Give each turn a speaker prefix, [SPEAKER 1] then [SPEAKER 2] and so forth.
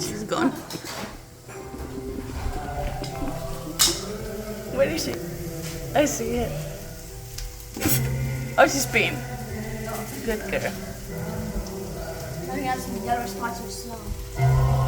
[SPEAKER 1] she's gone. Where is she? I see her. Oh, she's peeing. Good girl.
[SPEAKER 2] Nothing else to be done or start so slow.